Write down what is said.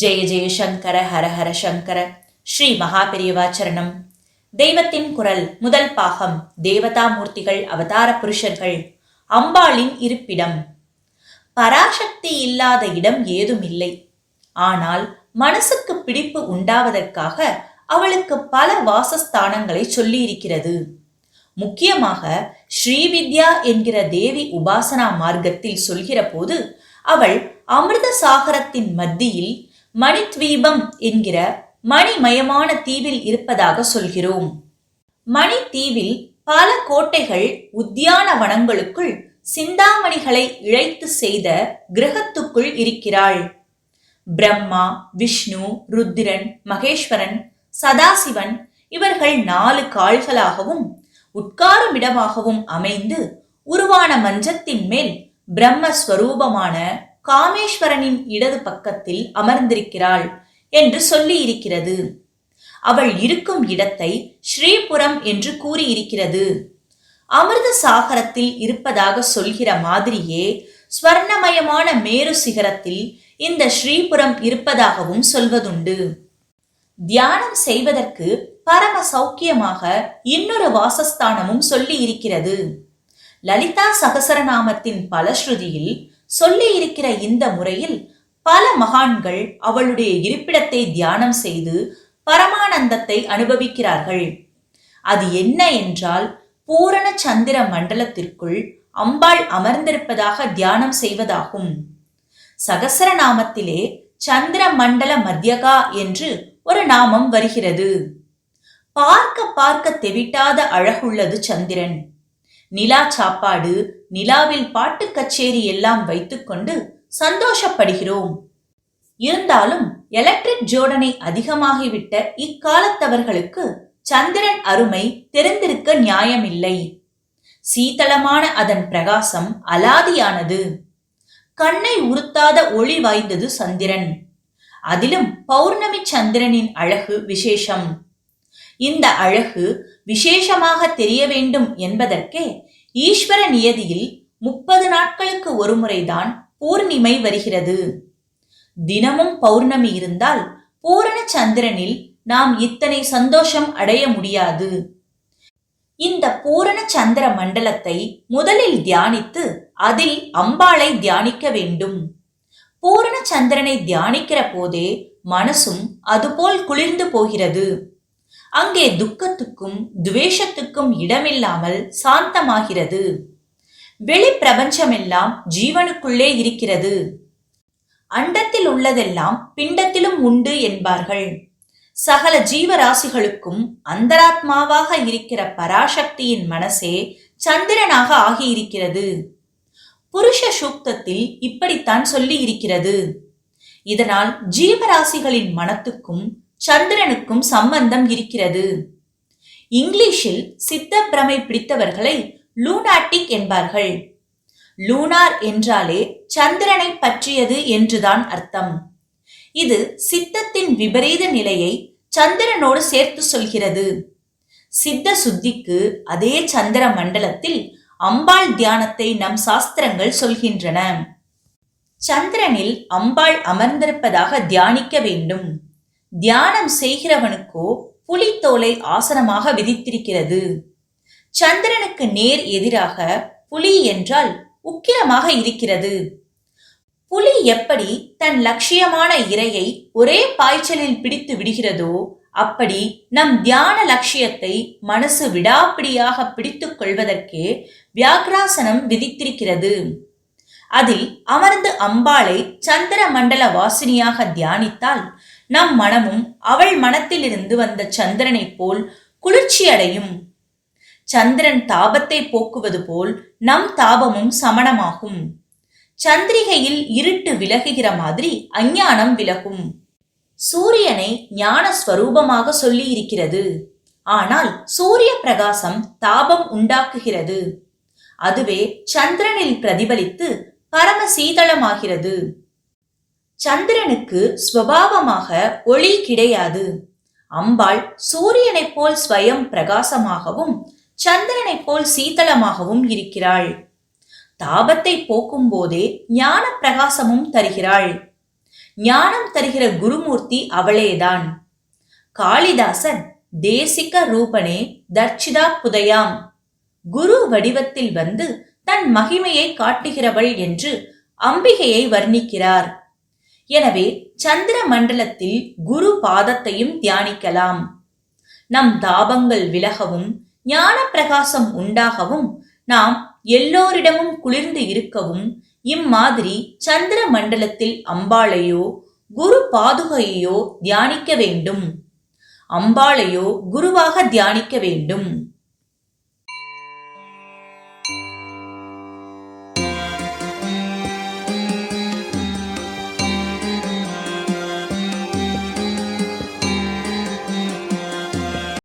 ஜெய ஜெய சங்கர ஹர ஹர சங்கர. ஸ்ரீ மகாபெரியவாச்சரணம். தெய்வத்தின் குரல் முதல் பாகம். தேவதா மூர்த்திகள், அவதார புருஷர்கள், அம்பாளின் இருப்பிடம். பராசக்தி இல்லாத இடம் ஏதும் இல்லை. ஆனால் மனசுக்கு பிடிப்பு உண்டாவதற்காக அவளுக்கு பல வாசஸ்தானங்களை சொல்லி இருக்கிறது. முக்கியமாக ஸ்ரீவித்யா என்கிற தேவி உபாசனா மார்க்கத்தில் சொல்கிற போது அவள் அமிர்த சாகரத்தின் மத்தியில் மணித்வீபம் என்கிற மணிமயமான தீவில் இருப்பதாக சொல்கிறோம். மணி தீவில் பல கோட்டைகள், உத்தியான வனங்களுக்குள் சிந்தாமணிகளை இழைத்து செய்த கிரகத்துக்குள் இருக்கிறாள். பிரம்மா, விஷ்ணு, ருத்திரன், மகேஸ்வரன், சதாசிவன் இவர்கள் 4 கால்களாகவும் உட்காருமிடமாகவும் அமைந்து உருவான மஞ்சத்தின் மேல் பிரம்மஸ்வரூபமான காமேஸ்வரனின் இடது பக்கத்தில் அமர்ந்திருக்கிறாள் என்று சொல்லி இருக்கிறது. அவள் இருக்கும் இடத்தை ஸ்ரீபுரம் என்று கூறியிருக்கிறது. அமிர்த சாகரத்தில் இருப்பதாக சொல்கிற மாதிரியே ஸ்வர்ணமயமான மேரு சிகரத்தில் இந்த ஸ்ரீபுரம் இருப்பதாகவும் சொல்வதுண்டு. தியானம் செய்வதற்கு பரம சௌக்கியமாக இன்னொரு வாசஸ்தானமும் சொல்லி இருக்கிறது. லலிதா சகசரநாமத்தின் பலஸ்ருதியில் சொல்லி இருக்கிற இந்த முறையில் பல மகான்கள் அவளுடைய இருப்பிடத்தை தியானம் செய்து பரமானந்தத்தை அனுபவிக்கிறார்கள். அது என்ன என்றால், பூரண சந்திர மண்டலத்திற்குள் அம்பாள் அமர்ந்திருப்பதாக தியானம் செய்வதாகும். சகசரநாமத்திலே சந்திர மண்டல மத்தியகா என்று ஒரு நாமம் வருகிறது. பார்க்க பார்க்க தெவிட்டாத அழகுள்ளது சந்திரன். நிலா சாப்பாடு, நிலாவில் பாட்டு கச்சேரி எல்லாம் வைத்துக்கொண்டு சந்தோஷப்படுகிறோம். இருந்தாலும் எலக்ட்ரிக் ஜோடனை அதிகமாகிவிட்ட இக்காலத்தவர்களுக்கு சந்திரன் அருமை தெரிந்திருக்க நியாயமில்லை. சீதளமான அதன் பிரகாசம் அலாதியானது. கண்ணை உறுத்தாத ஒளி வாய்ந்தது சந்திரன். அதிலும் பௌர்ணமி சந்திரனின் அழகு விசேஷம். இந்த அழகு விசேஷமாக தெரிய வேண்டும் என்பதற்கே ஈஸ்வர நியதியில் 30 நாட்களுக்கு ஒரு முறைதான் பூர்ணிமை வருகிறது. தினமும் பௌர்ணமி இருந்தால் பூரண சந்திரனில் நாம் இத்தனை சந்தோஷம் அடைய முடியாது. இந்த பூரண சந்திர மண்டலத்தை முதலில் தியானித்து அதில் அம்பாளை தியானிக்க வேண்டும். பூரண சந்திரனை தியானிக்கிற போதே மனசும் அதுபோல் குளிர்ந்து போகிறது. அங்கே துக்கத்துக்கும் துவேஷத்துக்கும் இடமில்லாமல் சாந்தமாகிறது. வெளி பிரபஞ்சமெல்லாம் ஜீவனுக்குள்ளே இருக்கிறது. அண்டத்தில் உள்ளதெல்லாம் பிண்டத்திலும் உண்டு என்பார்கள். சகல ஜீவராசிகளுக்கும் அந்தராத்மாவாக இருக்கிற பராசக்தியின் மனசே சந்திரனாக ஆகியிருக்கிறது. புருஷ சூக்தத்தில் இப்படித்தான் சொல்லி இருக்கிறது. இதனால் ஜீவராசிகளின் மனத்துக்கும் சந்திரனுக்கும் சம்பந்தம் இருக்கிறது. இங்கிலீஷில் சித்த பிரமை பிடித்தவர்களை லூனாட்டிக் என்பார்கள். லூனார் என்றாலே சந்திரனை பற்றியது என்றுதான் அர்த்தம். இது சித்தத்தின் விபரீத நிலையை சந்திரனோடு சேர்த்து சொல்கிறது. சித்த சுத்திக்கு அதே சந்திர மண்டலத்தில் அம்பாள் தியானத்தை நம் சாஸ்திரங்கள் சொல்கின்றன. சந்திரனில் அம்பாள் அமர்ந்திருப்பதாக தியானிக்க வேண்டும். தியானம் செய்கிறவனுக்கோ புலித்தோலை ஆசனமாக விதித்திருக்கிறது. சந்திரனுக்கு நேர் எதிராக புலி என்றால் உக்கிரமாக இருக்கிறது. புலி எப்படி தன் லட்சியமான இரையை ஒரே பாய்ச்சலில் பிடித்து விடுகிறதோ அப்படி நம் தியான லட்சியத்தை மனசு விடாப்பிடியாக பிடித்துக் கொள்வதற்கே வியாக்ராசனம் விதித்திருக்கிறது. அதில் அமர்ந்து அம்பாளை சந்திர மண்டல வாசினியாக தியானித்தால் நம் மனமும் அவள் மனத்திலிருந்து வந்த சந்திரனை போல் குளிர்ச்சி அடையும். சந்திரன் தாபத்தை போக்குவது போல் நம் தாபமும் சமணமாகும். சந்திரிகையில் இருட்டு விலகுகிற மாதிரி அஞ்ஞானம் விலகும். சூரியனை ஞான ஸ்வரூபமாக சொல்லி இருக்கிறது. ஆனால் சூரிய பிரகாசம் தாபம் உண்டாக்குகிறது. அதுவே சந்திரனில் பிரதிபலித்து பரம சீதளமாகிறது. சந்திரனுக்கு ஸ்வபாவமாக ஒளி கிடையாது. அம்பாள் சூரியனைப் போல் ஸ்வயம் பிரகாசமாகவும் சந்திரனைப் போல் சீதளமாகவும் இருக்கிறாள். தாபத்தை போக்கும் போதே ஞான பிரகாசமும் தருகிறாள். ஞானம் தருகிற குருமூர்த்தி அவளேதான். காளிதாசன் தேசிக ரூபனே தர்ச்சிதா புதையாம், குரு வடிவத்தில் வந்து தன் மகிமையை காட்டுகிறவள் என்று அம்பிகையை வர்ணிக்கிறார். எனவே சந்திர மண்டலத்தில் குரு பாதத்தையும் தியானிக்கலாம். நம் தாபங்கள் விலகவும் ஞான பிரகாசம் உண்டாகவும் நாம் எல்லோரிடமும் குளிர்ந்து இருக்கவும் இம்மாதிரி சந்திர மண்டலத்தில் அம்பாளையோ குரு பாதுகையோ தியானிக்க வேண்டும். அம்பாளையோ குருவாக தியானிக்க வேண்டும்.